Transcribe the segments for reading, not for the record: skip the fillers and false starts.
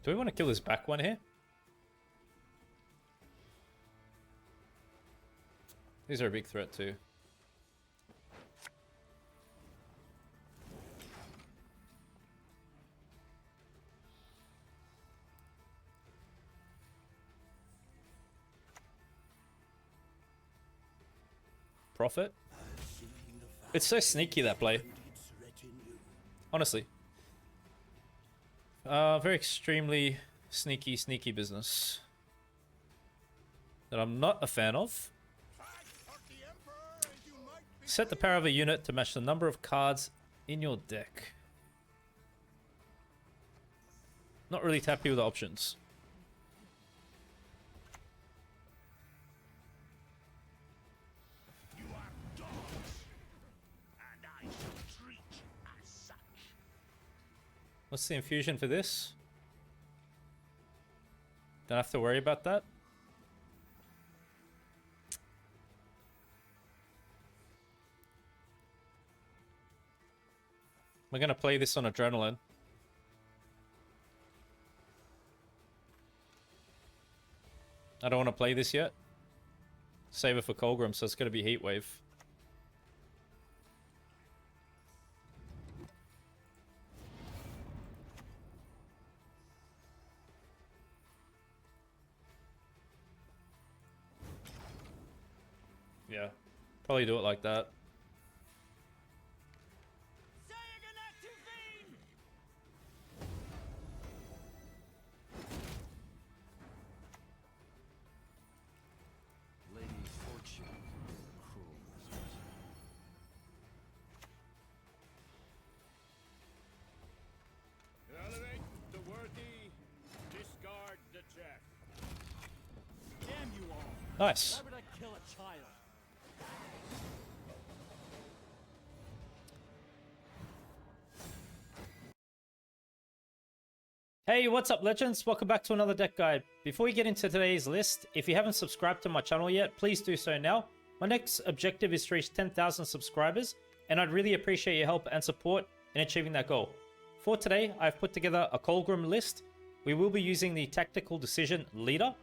Do we want to kill this back one here? These are a big threat too. Profit. It's so sneaky, that play. Honestly. Very extremely sneaky business. That I'm not a fan of. Set the power of a unit to match the number of cards in your deck. Not really happy with the options. What's the infusion for this? Don't have to worry about that. We're going to play this on Adrenaline. I don't want to play this yet. Save it for Colgrim, so it's going to be Heatwave. Yeah, probably do it like that. Elevate the worthy, discard the check. Damn you all! Nice. Why would I kill a child? Hey, what's up, legends? Welcome back to another deck guide. Before we get into today's list, if you haven't subscribed to my channel yet, please do so now. My next objective is to reach 10,000 subscribers, and I'd really appreciate your help and support in achieving that goal. For today, I've put together a Colgrim list. We will be using the Tactical Decision Leader.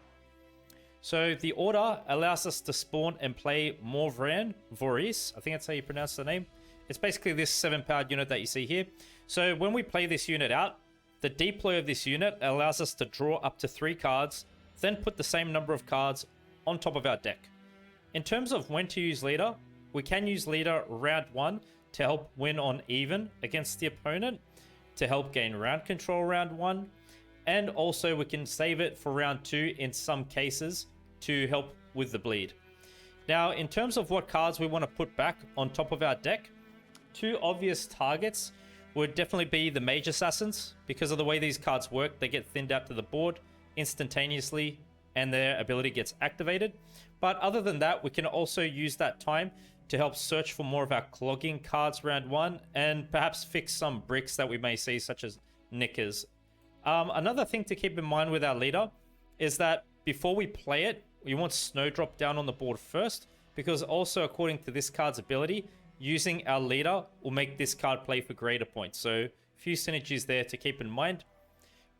So the order allows us to spawn and play Vorys. I think that's how you pronounce the name. It's basically this 7-powered unit that you see here. So when we play this unit out, the deploy of this unit allows us to draw up to 3 cards, then put the same number of cards on top of our deck. In terms of when to use Leader, we can use Leader round 1 to help win on even against the opponent, to help gain round control round 1, and also we can save it for round 2 in some cases to help with the bleed. Now, in terms of what cards we want to put back on top of our deck, 2 obvious targets would definitely be the Mage Assassins. Because of the way these cards work, they get thinned out to the board instantaneously and their ability gets activated. But other than that, we can also use that time to help search for more of our clogging cards round 1 and perhaps fix some bricks that we may see, such as Knickers. Another thing to keep in mind with our leader is that before we play it, we want Snowdrop down on the board first, because also according to this card's ability, using our leader will make this card play for greater points. So a few synergies there to keep in mind.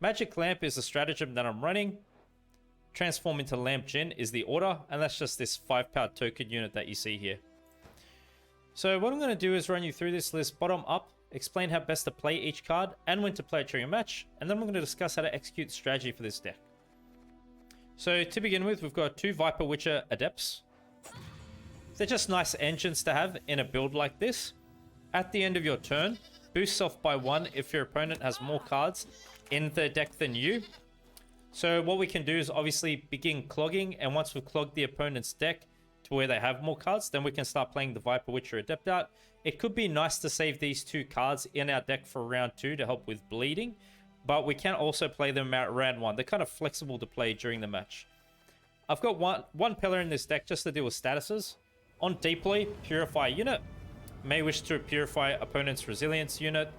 Magic Lamp is the stratagem that I'm running. Transform into Lamp Djinn is the order, and that's just this 5-powered token unit that you see here. So what I'm going to do is run you through this list bottom up, explain how best to play each card and when to play it during a match, and then we're going to discuss how to execute strategy for this deck. So to begin with, we've got 2 Viper Witcher Adepts. They're just nice engines to have in a build like this. At the end of your turn, boost self by 1 if your opponent has more cards in their deck than you. So what we can do is obviously begin clogging, and once we've clogged the opponent's deck to where they have more cards, then we can start playing the Viper Witcher Adept out. It could be nice to save these 2 cards in our deck for round 2 to help with bleeding, but we can also play them out round 1. They're kind of flexible to play during the match. I've got one pillar in this deck just to deal with statuses. On deploy, purify unit. May wish to purify opponent's resilience unit,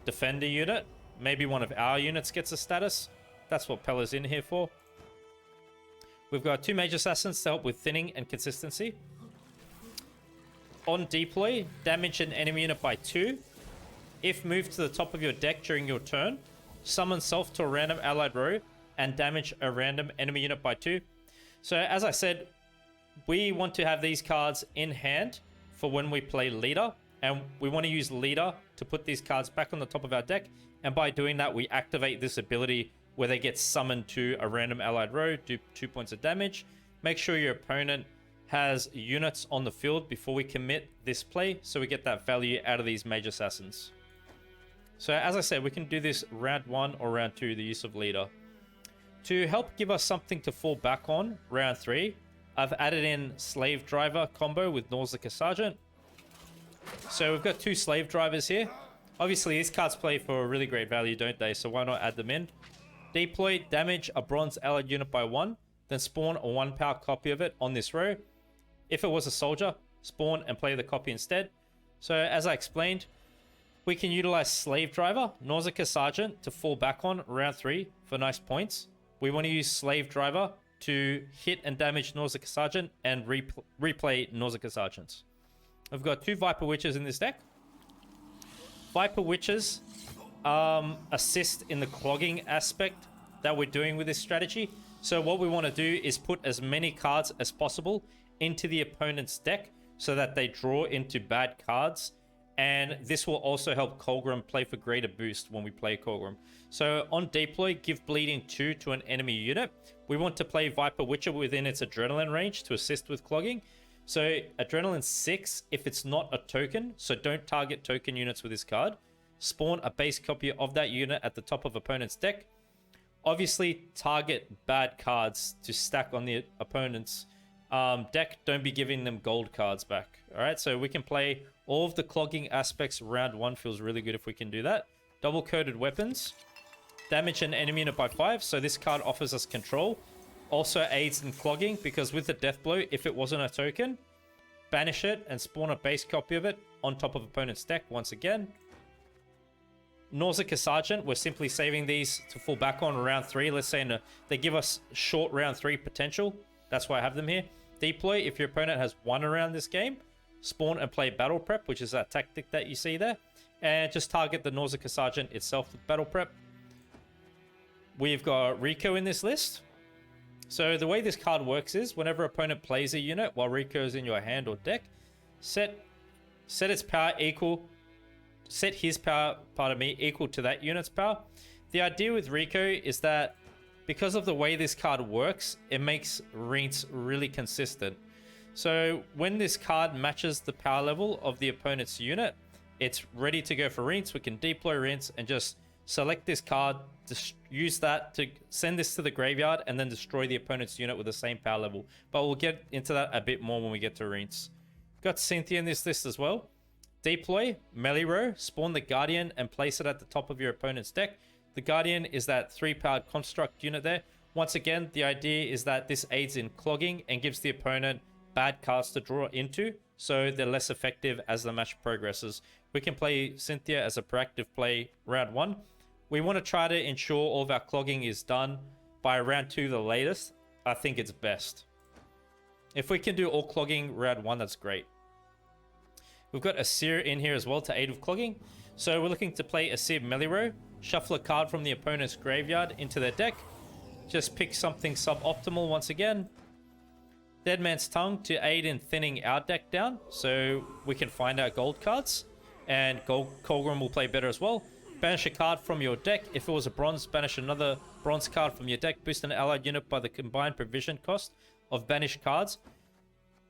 defender unit. Maybe one of our units gets a status. That's what Pella's in here for. We've got 2 Mage Assassins to help with thinning and consistency. On deploy, damage an enemy unit by 2. If moved to the top of your deck during your turn, summon self to a random allied row, and damage a random enemy unit by 2. So as I said, we want to have these cards in hand for when we play leader, and we want to use leader to put these cards back on the top of our deck, and by doing that we activate this ability where they get summoned to a random allied row, do 2 points of damage. Make sure your opponent has units on the field before we commit this play, so we get that value out of these mage assassins. So as I said, we can do this round 1 or round 2, the use of leader. To help give us something to fall back on round 3, I've added in slave driver combo with Nausicaa Sergeant. So we've got 2 slave drivers here. Obviously these cards play for a really great value, don't they? So why not add them in? Deploy, damage a bronze allied unit by 1, then spawn a 1 power copy of it on this row. If it was a soldier, spawn and play the copy instead. So as I explained, we can utilize slave driver, Nausicaa Sergeant to fall back on round 3 for nice points. We want to use slave driver to hit and damage Nausicaa Sergeant and replay Nausicaa Sergeants. I've got 2 Viper Witches in this deck. Viper Witches assist in the clogging aspect that we're doing with this strategy. So what we want to do is put as many cards as possible into the opponent's deck so that they draw into bad cards, and this will also help Colgrim play for greater boost when we play Colgrim. So on deploy, give bleeding 2 to an enemy unit. We want to play Viper Witcher within its adrenaline range to assist with clogging. So adrenaline 6 if it's not a token, so don't target token units with this card. Spawn a base copy of that unit at the top of opponent's deck. Obviously target bad cards to stack on the opponent's deck. Don't be giving them gold cards back. All right, so we can play all of the clogging aspects. Round 1 feels really good if we can do that. Double coated weapons, damage an enemy unit by 5, so this card offers us control. Also aids in clogging because with the death blow, if it wasn't a token, banish it and spawn a base copy of it on top of opponent's deck once again. Nausicaa Sergeant, we're simply saving these to fall back on round 3. Let's say they give us short round 3 potential. That's why I have them here. Deploy, if your opponent has 1 around this game, spawn and play Battle Prep, which is that tactic that you see there. And just target the Nausicaa Sergeant itself with Battle Prep. We've got Rico in this list. So the way this card works is whenever opponent plays a unit while Rico is in your hand or deck, set its power equal, set his power, equal to that unit's power. The idea with Rico is that because of the way this card works, it makes rinse really consistent. So when this card matches the power level of the opponent's unit, it's ready to go for rinse. We can deploy rinse and just select this card, use that to send this to the graveyard, and then destroy the opponent's unit with the same power level. But we'll get into that a bit more when we get to rinse. Got Cynthia in this list as well. Deploy, melee row, spawn the Guardian and place it at the top of your opponent's deck. The Guardian is that 3-powered construct unit there. Once again, the idea is that this aids in clogging and gives the opponent bad cards to draw into, so they're less effective as the match progresses. We can play Cynthia as a proactive play round 1. We want to try to ensure all of our clogging is done by round 2 the latest. I think it's best. If we can do all clogging round 1, that's great. We've got Asir in here as well to aid with clogging. So we're looking to play Asir melee row. Shuffle a card from the opponent's graveyard into their deck. Just pick something suboptimal once again. Dead Man's Tongue to aid in thinning our deck down so we can find our gold cards. And Colgrim will play better as well. Banish a card from your deck. If it was a bronze, banish another bronze card from your deck. Boost an allied unit by the combined provision cost of banished cards.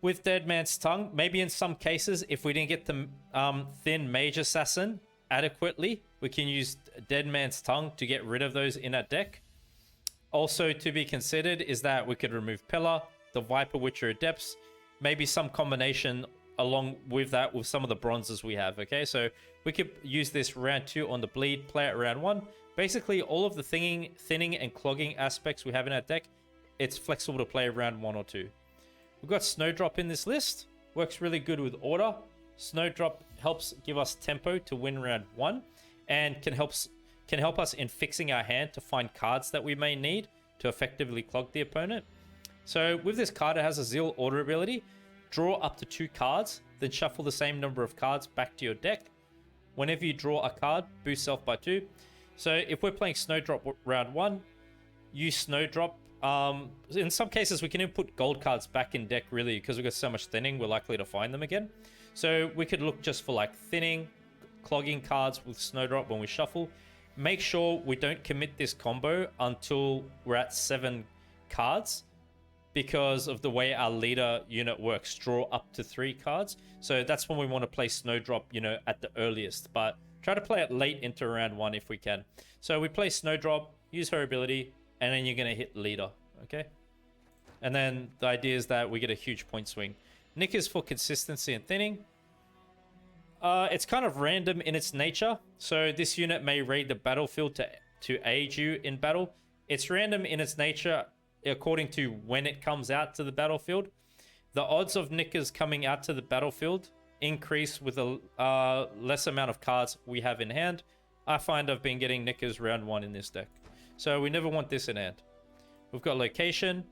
With Dead Man's Tongue, maybe in some cases, if we didn't get the thin mage assassin adequately, we can use Dead Man's Tongue to get rid of those in our deck. Also to be considered is that we could remove Pillar, the Viper Witcher Adepts, maybe some combination along with that with some of the bronzes we have. Okay, so we could use this round 2 on the bleed, play it round 1. Basically all of the thinning and clogging aspects we have in our deck, it's flexible to play round 1 or 2. We've got Snowdrop in this list. Works really good with order. Snowdrop helps give us tempo to win round 1 and can help us in fixing our hand to find cards that we may need to effectively clog the opponent. So with this card, it has a Zeal order ability. Draw up to 2 cards, then shuffle the same number of cards back to your deck. Whenever you draw a card, boost self by 2. So if we're playing Snowdrop round 1, use Snowdrop. In some cases, we can input gold cards back in deck, really, because we've got so much thinning, we're likely to find them again. So we could look just for like thinning, clogging cards with Snowdrop when we shuffle. Make sure we don't commit this combo until we're at 7 cards, because of the way our leader unit works. Draw up to 3 cards. So that's when we want to play Snowdrop, you know, at the earliest. But try to play it late into round 1 if we can. So we play Snowdrop, use her ability, and then you're going to hit leader, okay? And then the idea is that we get a huge point swing. Nick is for consistency and thinning. It's kind of random in its nature. So this unit may raid the battlefield to aid you in battle. It's random in its nature according to when it comes out to the battlefield. The odds of Knickers coming out to the battlefield increase with a less amount of cards we have in hand. I find I've been getting Knickers round 1 in this deck. So we never want this in hand. We've got location.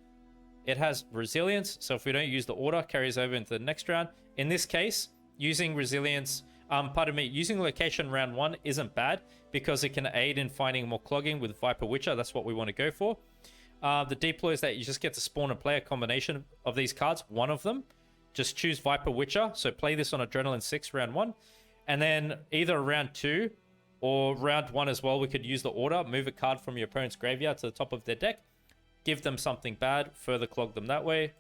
It has resilience. So if we don't use the order, carries over into the next round. In this case, using resilience, using location round 1 isn't bad because it can aid in finding more clogging with Viper Witcher. That's what we want to go for. The deploy is that you just get to spawn and play a combination of these cards. One of them, just choose Viper Witcher. So play this on Adrenaline 6 round 1. And then either round 2 or round 1 as well, we could use the order. Move a card from your opponent's graveyard to the top of their deck. Give them something bad. Further clog them that way.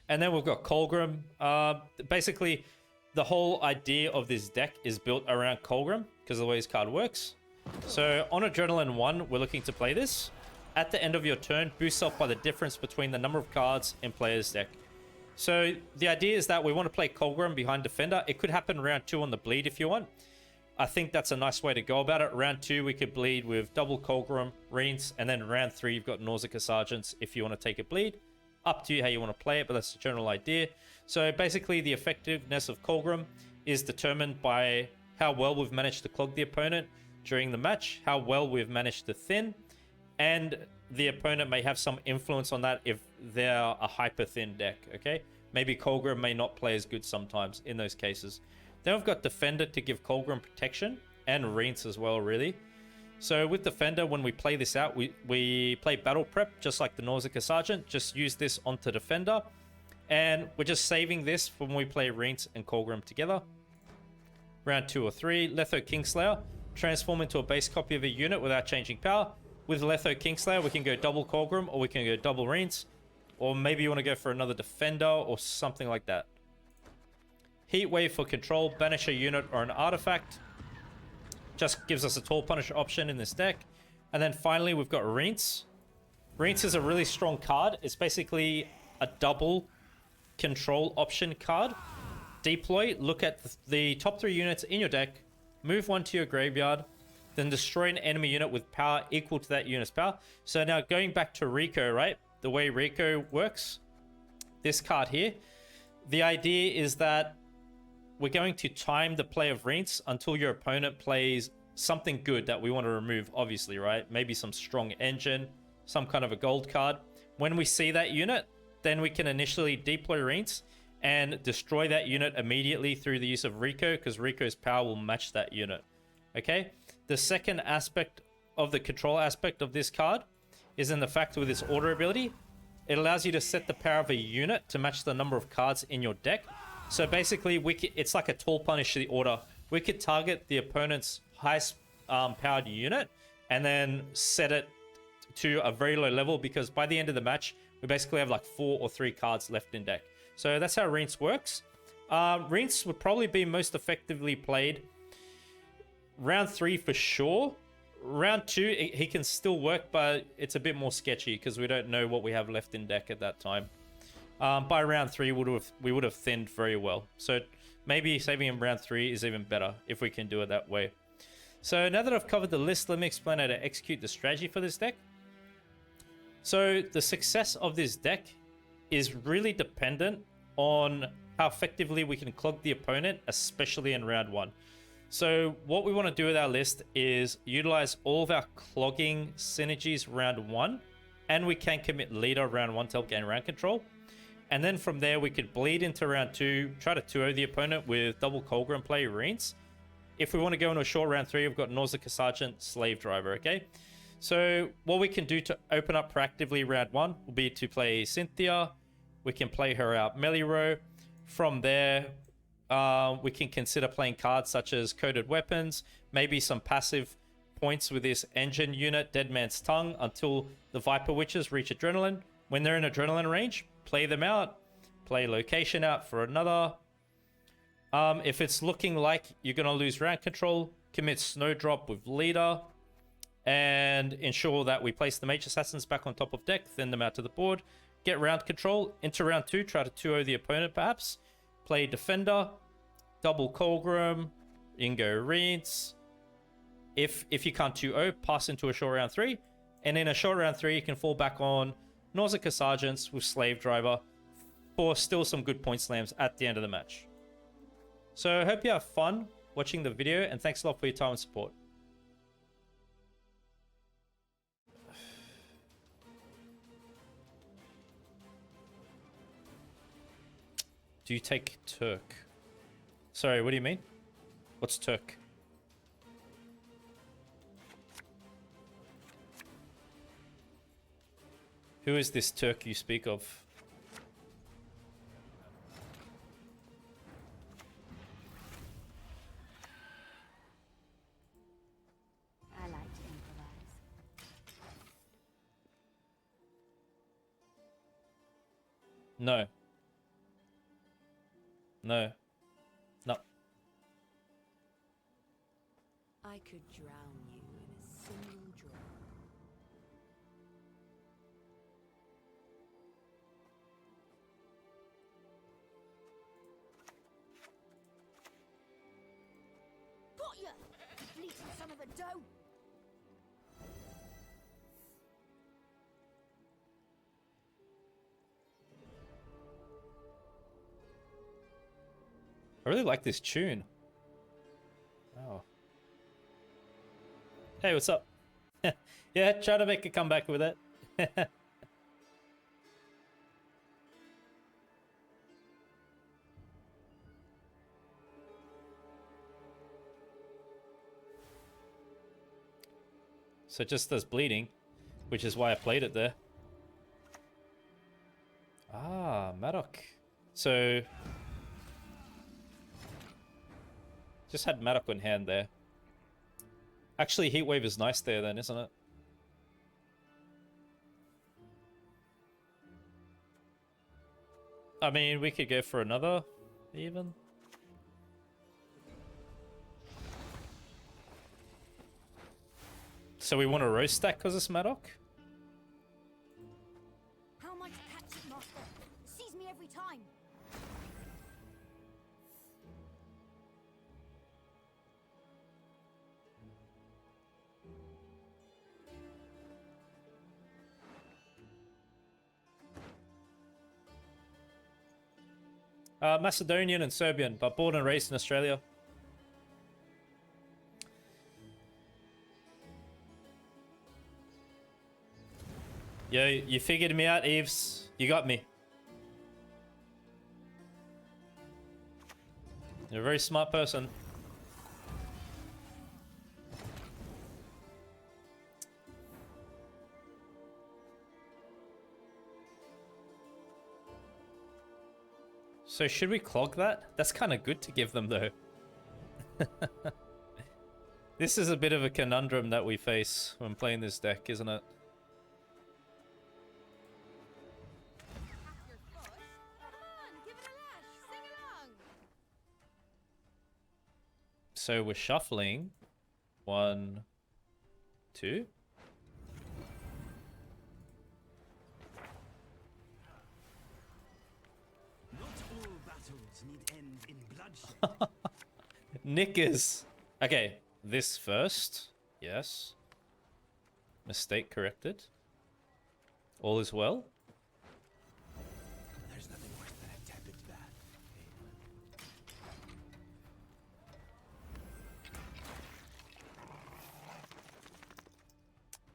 And then we've got Colgrim. Basically, the whole idea of this deck is built around Colgrim because of the way his card works. So on Adrenaline 1, we're looking to play this. At the end of your turn, boost self by the difference between the number of cards in player's deck. So the idea is that we want to play Colgrim behind Defender. It could happen round 2 on the bleed if you want. I think that's a nice way to go about it. Round 2, we could bleed with double Colgrim, Reins, and then round 3, you've got Nausicaa Sergeants if you want to take a bleed. Up to you how you want to play it, but that's the general idea. So basically, the effectiveness of Colgrim is determined by how well we've managed to clog the opponent during the match, how well we've managed to thin, and the opponent may have some influence on that if they're a hyper thin deck, okay? Maybe Colgrim may not play as good sometimes in those cases. Then we've got Defender to give Colgrim protection, and Reins as well, really. So with Defender, when we play this out, we play Battle Prep, just like the Nausicaa Sergeant. Just use this onto Defender. And we're just saving this for when we play Reins and Colgrim together. Round 2 or 3, Letho Kingslayer. Transform into a base copy of a unit without changing power. With Letho Kingslayer, we can go double Colgrim, or we can go double Reins. Or maybe you want to go for another Defender, or something like that. Heatwave for control, banish a unit or an artifact. Just gives us a Tall Punisher option in this deck. And then finally, we've got Reins. Reins is a really strong card. It's basically a double control option card. Deploy, look at the top 3 units in your deck, move one to your graveyard, then destroy an enemy unit with power equal to that unit's power. So now going back to Rico, right? The way Rico works, this card here, the idea is that we're going to time the play of Reins until your opponent plays something good that we want to remove, obviously, right? Maybe some strong engine, some kind of a gold card. When we see that unit, then we can initially deploy Reins and destroy that unit immediately through the use of Rico, because Rico's power will match that unit, okay? The second aspect of the control aspect of this card is in the fact with its order ability, it allows you to set the power of a unit to match the number of cards in your deck. So basically, it's like a Tall Punish the order. We could target the opponent's highest powered unit and then set it to a very low level, because by the end of the match, we basically have like 4 or 3 cards left in deck. So that's how Reins works. Reins would probably be most effectively played round 3 for sure. Round 2, he can still work, but it's a bit more sketchy because we don't know what we have left in deck at that time. By round 3, we would have thinned very well. So maybe saving him round 3 is even better if we can do it that way. So now that I've covered the list, let me explain how to execute the strategy for this deck. So the success of this deck is really dependent on how effectively we can clog the opponent, especially in round 1. So what we want to do with our list is utilize all of our clogging synergies round 1, and we can commit leader round 1 to help gain round control. And then from there, we could bleed into round 2, try to 2-0 the opponent with double Colgrim play Reins. if we want to go into a short round 3, we've got Nausicaa Sergeant, Slave Driver, okay? So what we can do to open up proactively round 1 will be to play Cynthia. We can play her out melee row. From there, we can consider playing cards such as Coded Weapons, maybe some passive points with this engine unit, Dead Man's Tongue, until the Viper Witches reach Adrenaline. When they're in Adrenaline range, play them out. Play Location out for another. If it's looking like you're going to lose round control, commit Snowdrop with Leader. And ensure that we place the Mage Assassins back on top of deck, thin them out to the board. Get round control. Into round 2, try to 2-0 the opponent perhaps. Play Defender. Double Colgrim. Ingo Reeds. If you can't 2-0, pass into a short round 3. And in a short round 3, you can fall back on Nausicaa Sergeants with Slave Driver for still some good point slams at the end of the match. So I hope you have fun watching the video, and thanks a lot for your time and support. Do you take Turk? Sorry, what do you mean? What's Turk? Who is this Turk you speak of? I like to improvise. No. No. No. I could drown you in a single drop. Got ya! Fleeting son of a doe! I really like this tune. Oh. Hey, what's up? Yeah, try to make a comeback with it. So it just does bleeding, which is why I played it there. Ah, Madoc. So just had Madoc on hand there. Actually, Heatwave is nice there then, isn't it? I mean, we could go for another, even. So we want a roast stack because it's Madoc? How am I to catch it, master? Sees me every time. Macedonian and Serbian, but born and raised in Australia. Yo, you figured me out, Eves. You got me. You're a very smart person. So should we clog that? That's kind of good to give them, though. This is a bit of a conundrum that we face when playing this deck, isn't it? So we're shuffling. 1, 2. Knickers. Okay, this first. Yes. Mistake corrected. All is well. There's nothing worse than a tepid bath.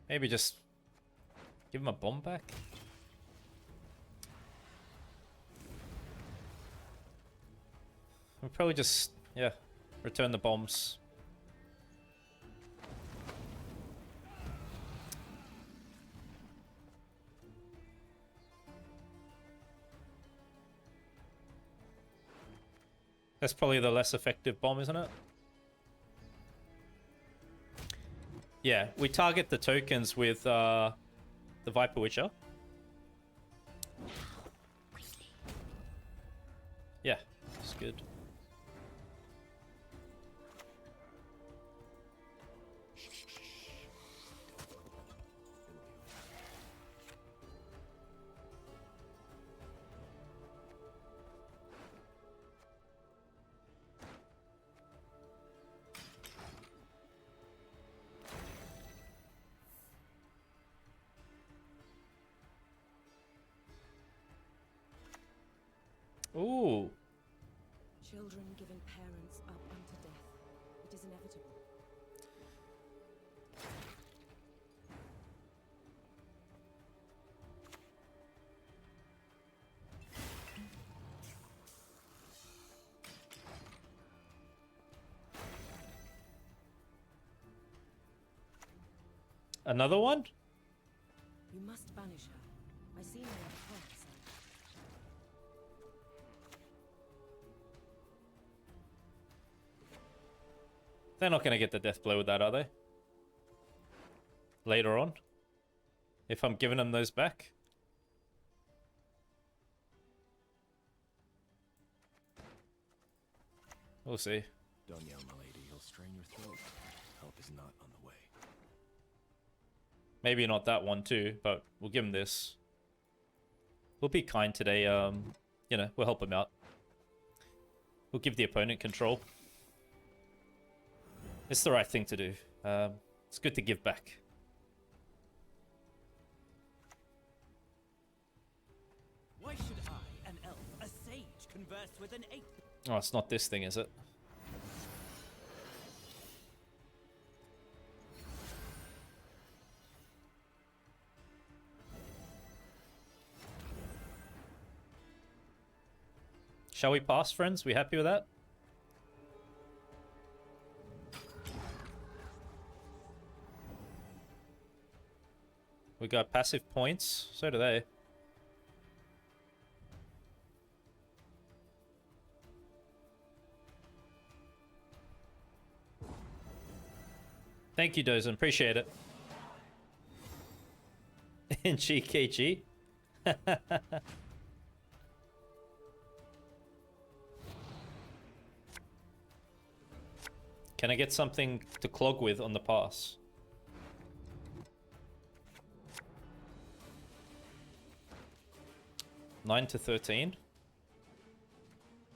Maybe just give him a bomb back. We'll probably just, yeah, return the bombs. That's probably the less effective bomb, isn't it? Yeah, we target the tokens with the Viper Witcher. Yeah, it's good. Ooh. Children giving parents up unto death. It is inevitable. Another one? You must banish her. I see no other path, son. They're not going to get the death blow with that, are they? Later on? If I'm giving them those back? We'll see. Don't yell, my lady. He'll strain your throat. Help is not on the way. Maybe not that one too, but we'll give him this. We'll be kind today. You know, we'll help him out. We'll give the opponent control. It's the right thing to do. It's good to give back. Why should I, an elf, a sage, converse with an ape? Oh, it's not this thing, is it? Shall we pass, friends? We happy with that? We got passive points. So do they. Thank you, Dozen. Appreciate it. In GKG. Can I get something to clog with on the pass? Nine to 13.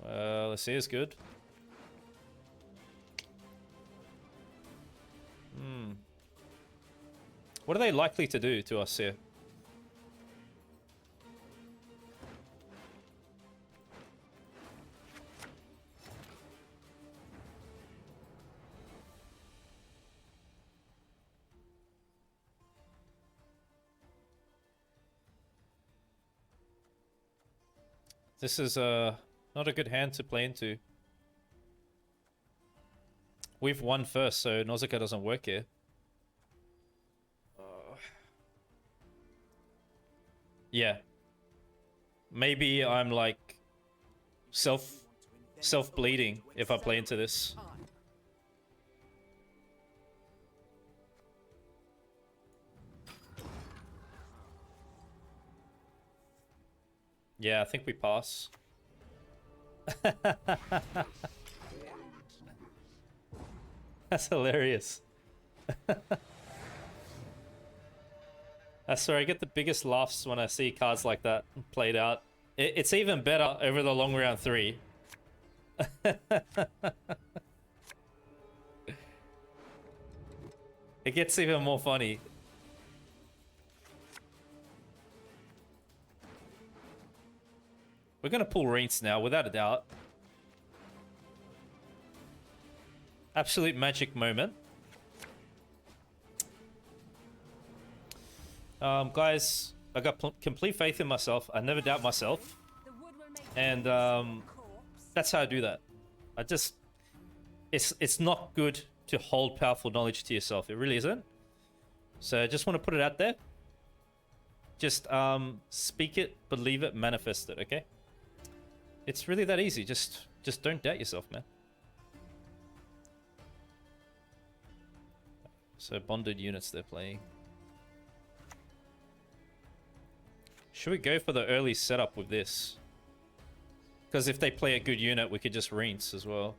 Let's see, it's good. What are they likely to do to us here? This is not a good hand to play into. We've won first, so Nausicaa doesn't work here. Yeah. Maybe I'm like self-bleeding if I play into this. Yeah, I think we pass. That's hilarious. I swear I get the biggest laughs when I see cards like that played out. It's even better over the long round 3. It gets even more funny. We're going to pull Reins now, without a doubt. Absolute magic moment. Guys, I got complete faith in myself. I never doubt myself. And that's how I do that. I just... It's not good to hold powerful knowledge to yourself. It really isn't. So I just want to put it out there. Just speak it, believe it, manifest it, okay? It's really that easy. Just Just don't doubt yourself, man. So bonded units they're playing. Should we go for the early setup with this? Because if they play a good unit, we could just rinse as well.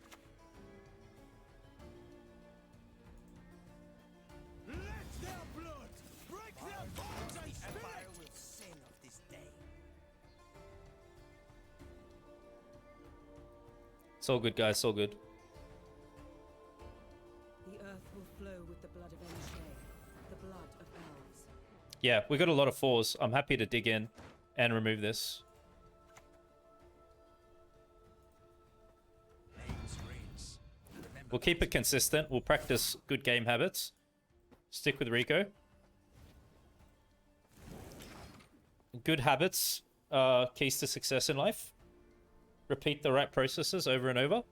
It's all good, guys. It's all good. The earth will flow with the blood of Enshay, the blood of elves. Yeah, we got a lot of 4s. I'm happy to dig in and remove this. We'll keep it consistent. We'll practice good game habits. Stick with Rico. Good habits are keys to success in life. Repeat the right processes over and over.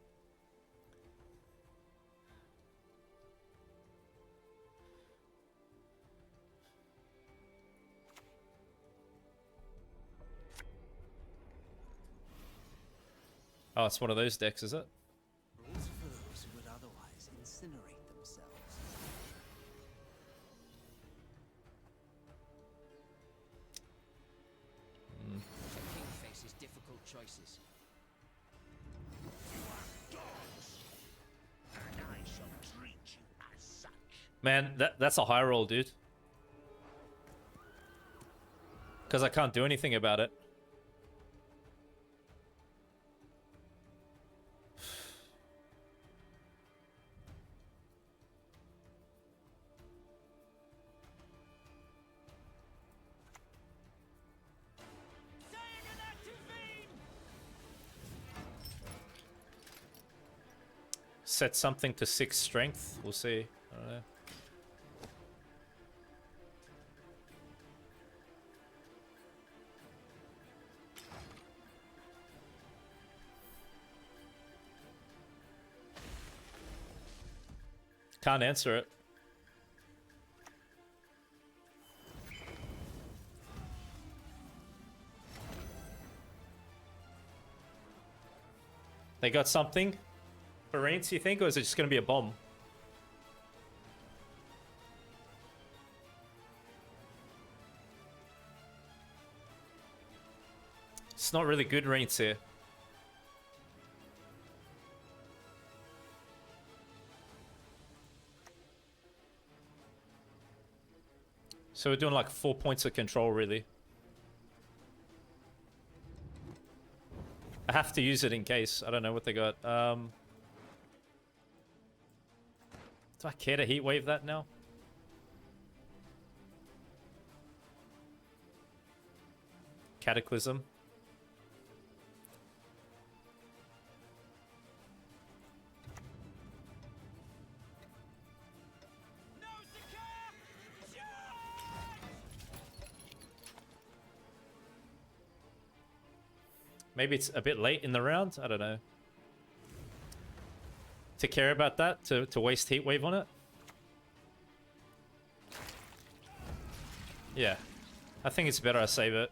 Oh, it's one of those decks, is it? Rules for those who would otherwise incinerate themselves. The king faces difficult choices. Man, that's a high roll, dude. Because I can't do anything about it. Set something to 6 strength. We'll see. I don't know. Can't answer it. They got something for Reigns, you think, or is it just going to be a bomb? It's not really good Reigns here. So we're doing like 4 points of control, really. I have to use it in case. I don't know what they got. Do I care to heat wave that now? Cataclysm. Maybe it's a bit late in the round. I don't know. To care about that, to waste heat wave on it. Yeah, I think it's better I save it.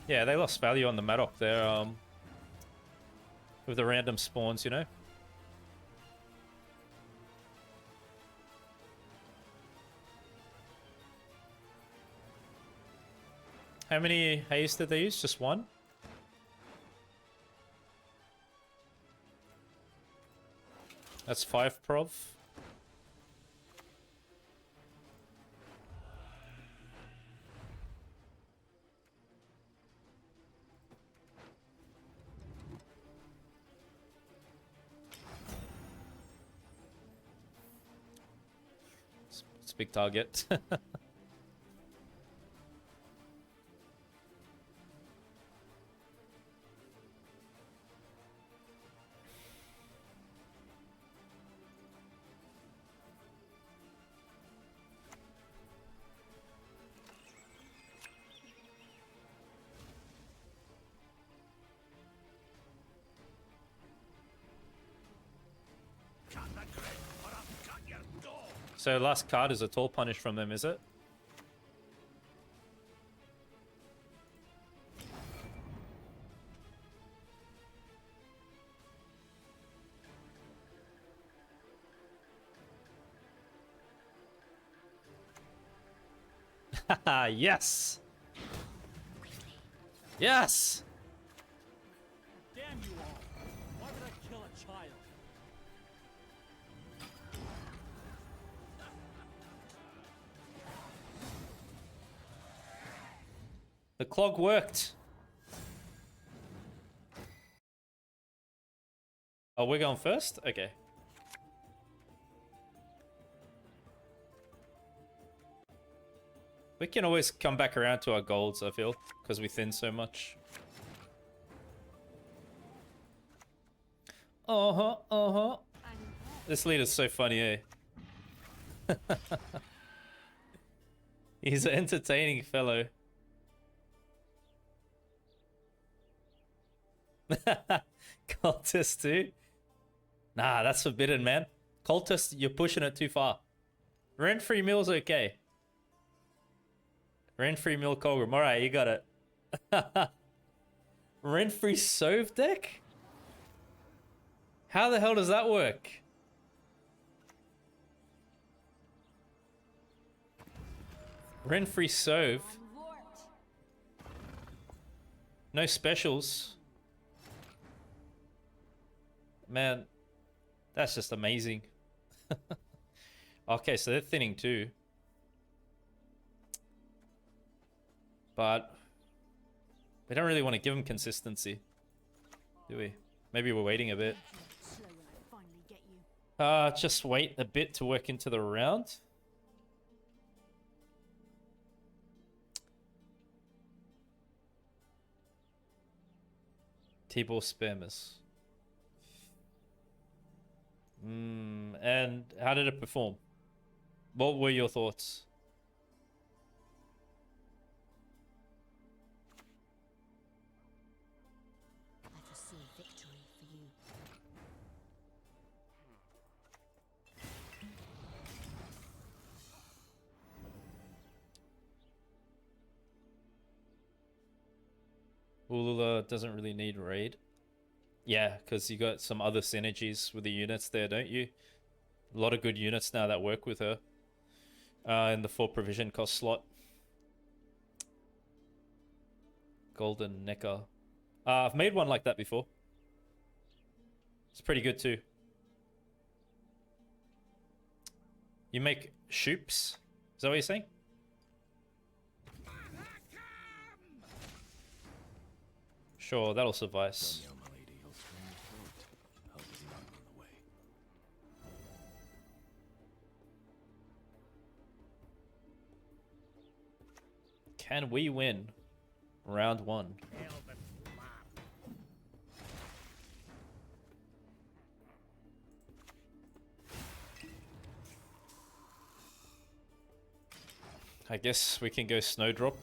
Yeah, they lost value on the Madoc there, with the random spawns, you know? How many haze did they use? Just one? That's 5 prov. It's a big target. So last card is a tall punish from them, is it? Haha, yes! Yes! Damn you all! Why would I kill a child? The clog worked. Oh, we're going first? Okay. We can always come back around to our golds, I feel, because we thin so much. Uh-huh, uh-huh. This leader's so funny, eh? He's an entertaining fellow. Cultist too? Nah, that's forbidden, man. Cultist, you're pushing it too far. Rent-free meal's okay. Rent-free meal Colgrim. Alright, you got it. Rent-free Sove deck? How the hell does that work? Rent-free Sove. No specials. Man, that's just amazing. Okay, so they're thinning too. But we don't really want to give them consistency, do we? Maybe we're waiting a bit. Just wait a bit to work into the round. T-ball spammers. And how did it perform? What were your thoughts? I foresee victory for you. Ulula doesn't really need raid. Yeah, because you got some other synergies with the units there, don't you? A lot of good units now that work with her. In the 4 provision cost slot. Golden Necker. I've made one like that before. It's pretty good too. You make shoops? Is that what you're saying? Sure, that'll suffice. Danielle, my lady, he'll strain your throat. Help is not on the way. Can we win round 1? I guess we can go Snowdrop.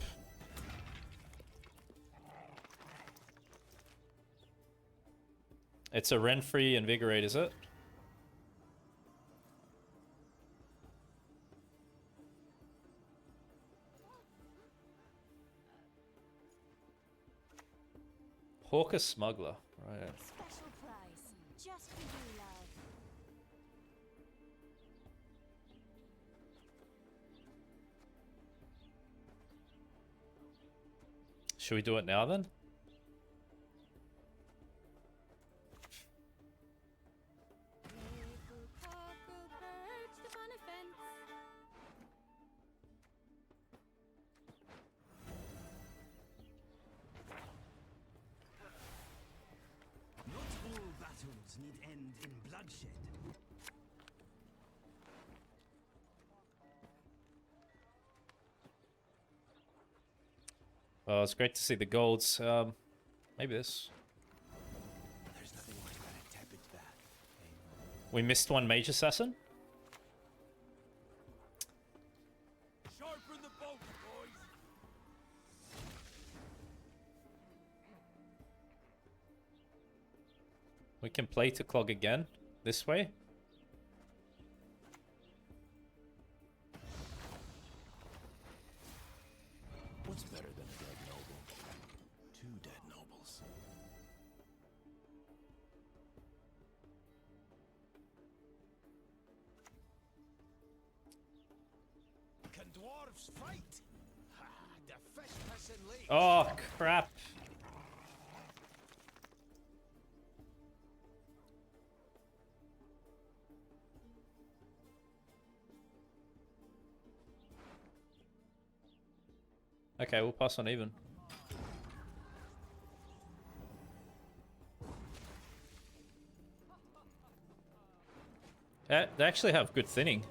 It's a Renfree Invigorate, is it? Hawker Smuggler, right. Special price, just for you, love. Should we do it now then? Not all battles need end in bloodshed. Oh, it's great to see the golds. Maybe this. There's nothing like that tepid bath. We missed one Mage Assassin. Sharpen the bolt, boys! We can play to clog again. This way. and dwarves fight. Ha, the fish pissing lake. Oh, crap. Okay, we'll pass on even. They actually have good thinning.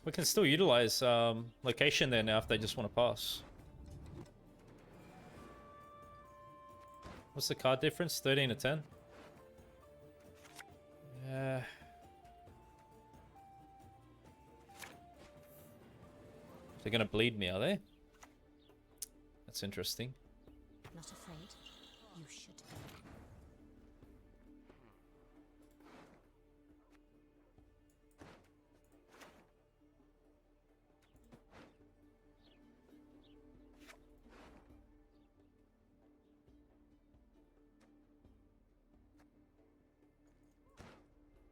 We can still utilize location there now if they just want to pass. What's the card difference? 13 to 10? Yeah. They're gonna bleed me, are they? That's interesting. Not afraid? You should be.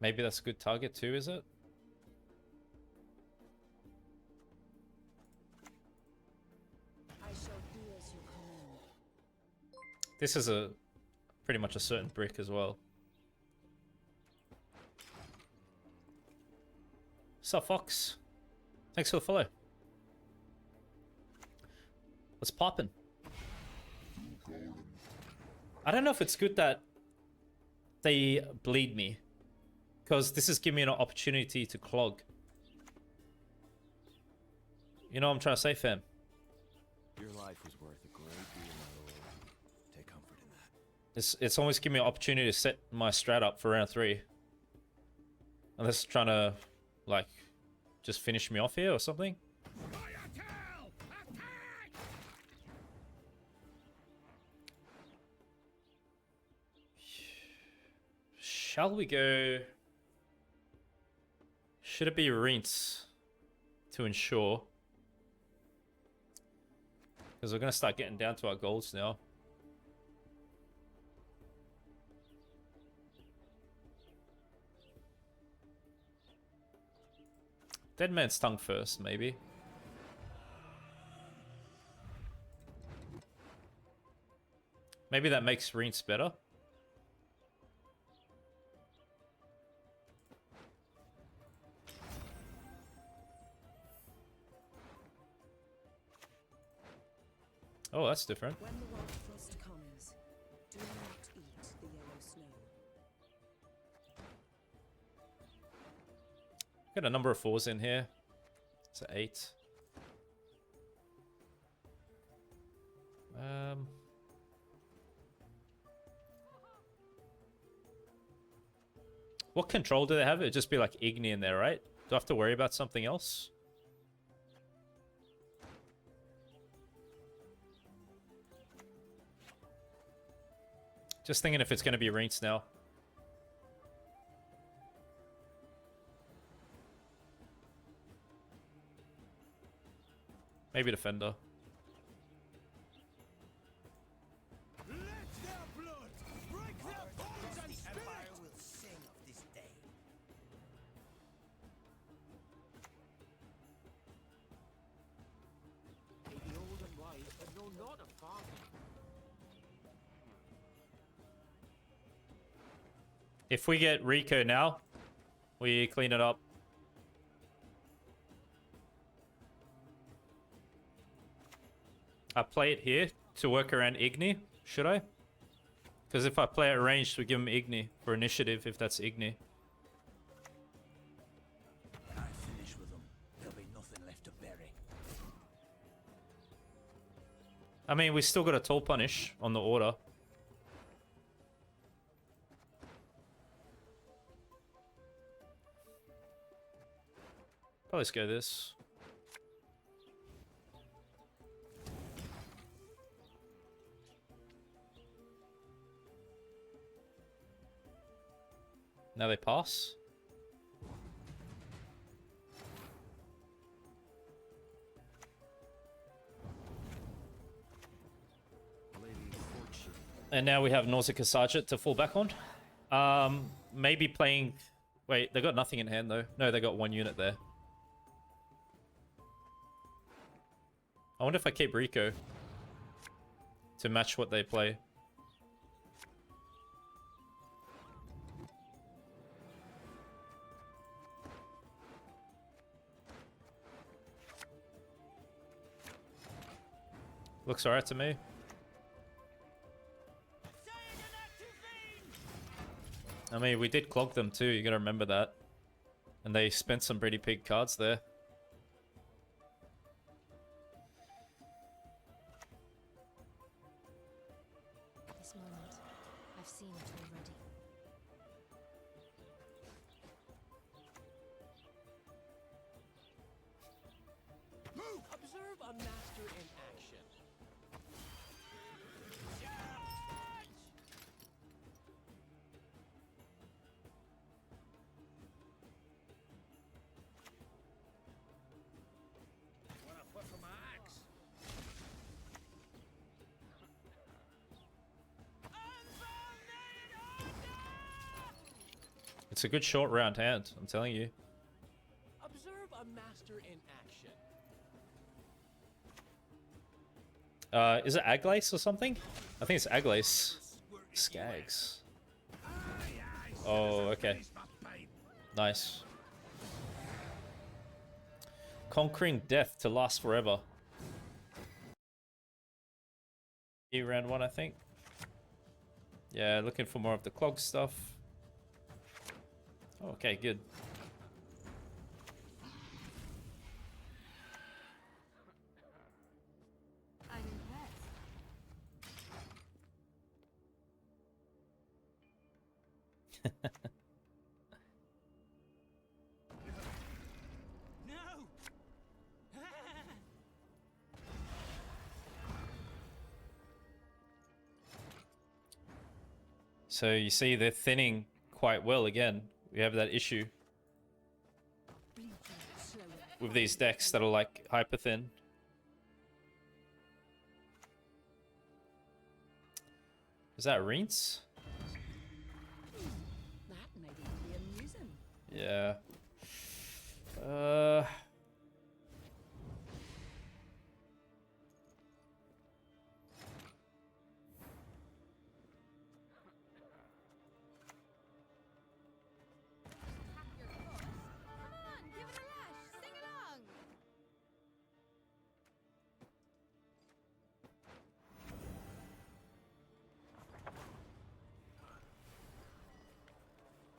Maybe that's a good target too, is it? I shall do as you command. This is a pretty much a certain brick as well. Sup, Fox? Thanks for the follow. What's poppin'? I don't know if it's good that they bleed me, because this is giving me an opportunity to clog. You know what I'm trying to say, fam? Your life was worth a great deal, my lord. Take comfort in that. It's almost giving me an opportunity to set my strat up for round 3. Unless it's trying to, like, just finish me off here or something. Scoia'tael, attack! Shall we go... Should it be rinse to ensure? Because we're going to start getting down to our goals now. Dead Man's Tongue first, maybe. Maybe that makes rinse better. Oh, that's different. When the white frost comes, do not eat the yellow snow. Got a number of 4s in here. It's an 8. What control do they have? It'd just be like Igni in there, right? Do I have to worry about something else? Just thinking if it's going to be rinse now. Maybe Defender. Let their blood break their bones and spirit will sing of this day. The old and wise, but know not of father. If we get Rico now, we clean it up. I play it here to work around Igni, should I? Because if I play it ranged, we give him Igni for initiative, if that's Igni. When I finish with them, there'll be nothing left to bury. I mean, we still got a tall punish on the order. Probably let's go this. Now they pass. Lady Fortune And now we have Nausicaa Sergeant to fall back on. Maybe playing... Wait, they got nothing in hand though. No, they got one unit there. I wonder if I keep Rico to match what they play. Looks alright to me. I mean, we did clog them too, you gotta remember that. And they spent some pretty big cards there. This moment, I've seen it already. Move! Observe a master in action. Wanna foot for my axe? It's a good short round hand, I'm telling you. Observe a master in action. Is it Aglace or something? I think it's Aglace. Skags. Oh, okay. Nice. Conquering death to last forever. Round 1, I think. Yeah, looking for more of the clog stuff. Okay, good. I'm impressed. No! So you see they're thinning quite well again. We have that issue with these decks that are like hyper thin. Is that Rinse? That may be amusing. Yeah. Come on, give it a lash. Sing along.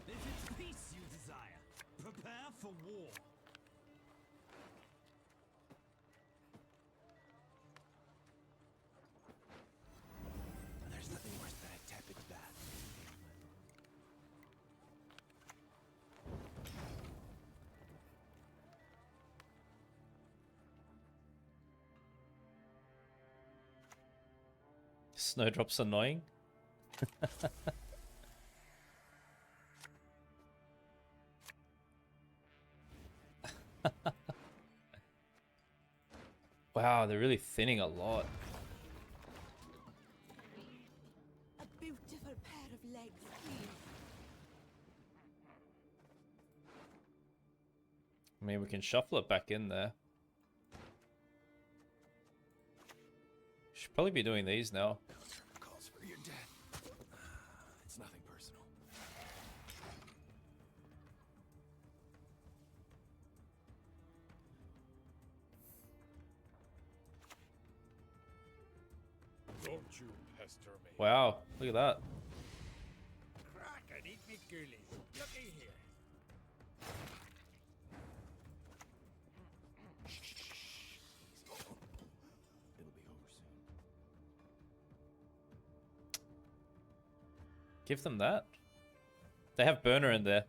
If it's peace you desire, prepare for war. There's nothing worse than a tepid bath. Snowdrop's annoying. Wow, they're really thinning a lot. A beautiful pair of legs, please. I mean, we can shuffle it back in there. Should probably be doing these now. Calls for your death. It's nothing personal. Don't you pester me. Wow, look at that. Crack and eat me ghoulies. Looky here. It'll be over soon. Give them that. They have burner in there.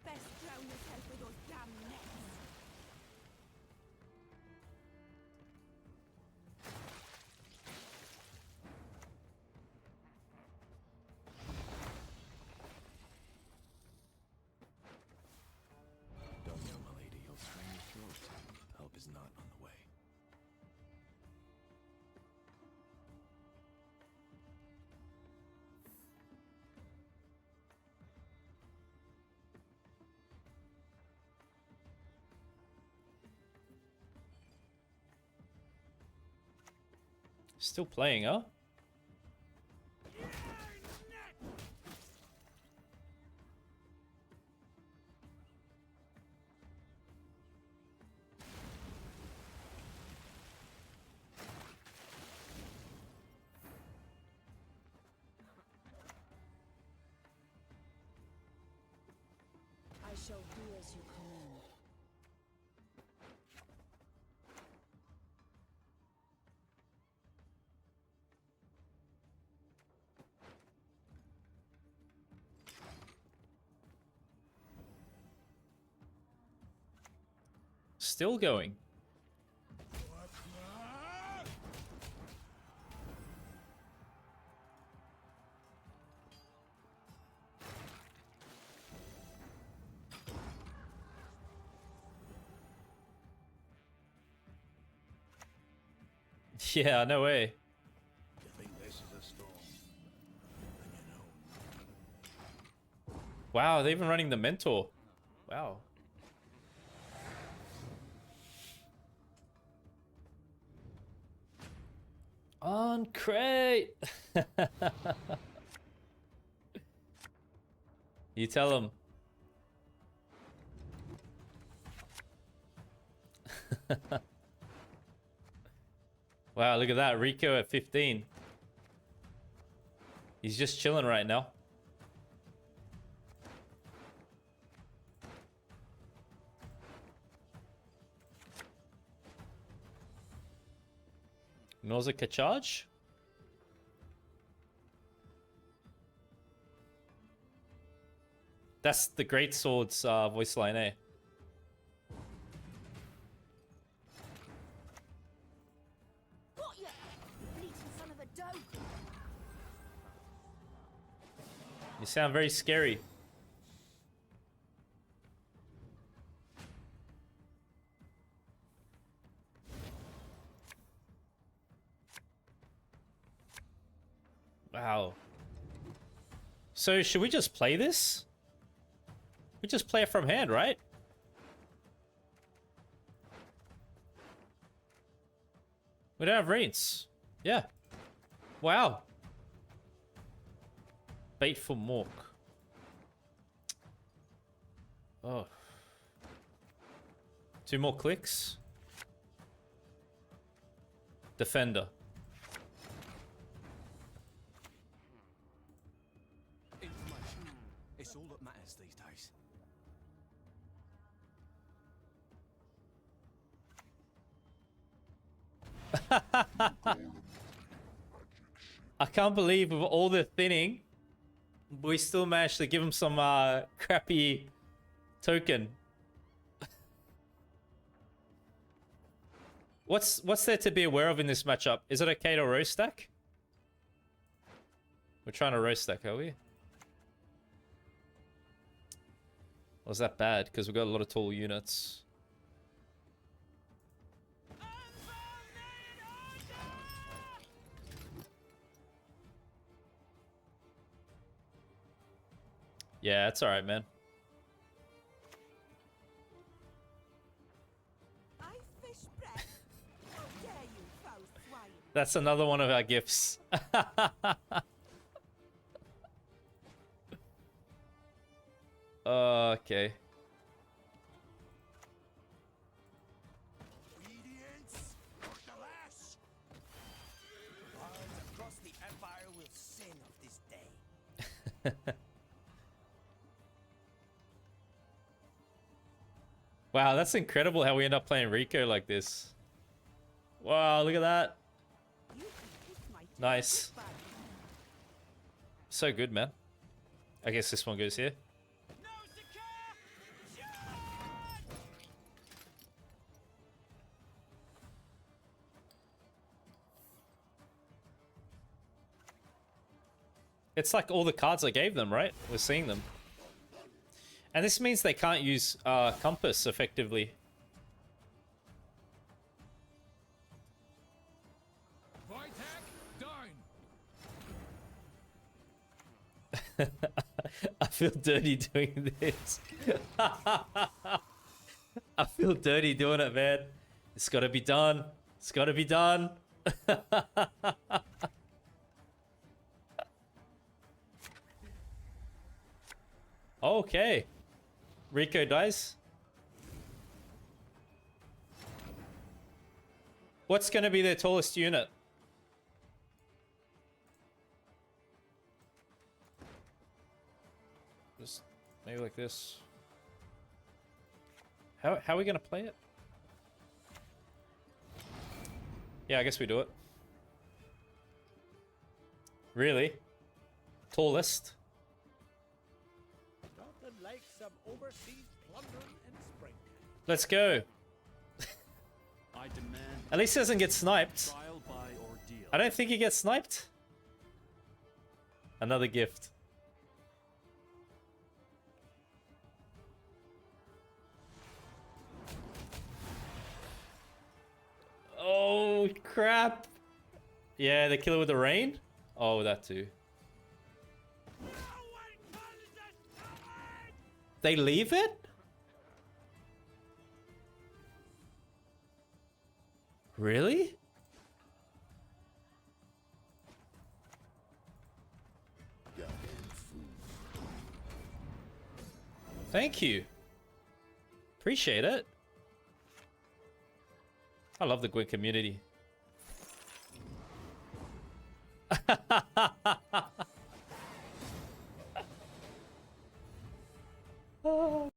Best drown yourself with those damn nets. Still playing, huh? I shall do as you command. Still going. Yeah, no way. You think this is a storm? Then you know. Wow, they're even running the mentor. Wow. On crate. You tell him. Wow, look at that. Rico at 15. He's just chilling right now. Nausicaa charge? That's the Great Sword's voice line, eh? What you bleating son of a dope? You sound very scary. Wow. So should we just play this? We just play it from hand, right? We don't have reins. Yeah. Wow. Bait for Mork. Oh. 2 more clicks. Defender. Information. It's all that matters these days. I can't believe with all the thinning, we still managed to give him some crappy token. What's there to be aware of in this matchup? Is it okay to roast stack? We're trying to roast stack, are we? Or is that bad? Because we've got a lot of tall units. Yeah, it's alright, man. I fish breath. How dare you, foul swine? That's another one of our gifts. Okay. Obedience or the lash. Bards across the empire will sing of this day. Wow, that's incredible how we end up playing Rico like this. Wow, look at that. You can kiss my tail Nice. goodbye. So good, man. I guess this one goes here. It's like all the cards I gave them, right? We're seeing them. And this means they can't use Compass effectively. I feel dirty doing this. I feel dirty doing it, man. It's gotta be done. It's gotta be done. Okay. Rico dies. What's going to be their tallest unit? Just maybe like this. How are we going to play it? Yeah, I guess we do it. Really? Tallest? Nothing like some overseas plundering and spring. Let's go. I demand At least he doesn't get sniped. trial by ordeal. I don't think he gets sniped. Another gift. Oh, crap. Yeah, the killer with the rain? Oh, that too. They leave it? Really? Thank you. Appreciate it. I love the Gwent community. Oh.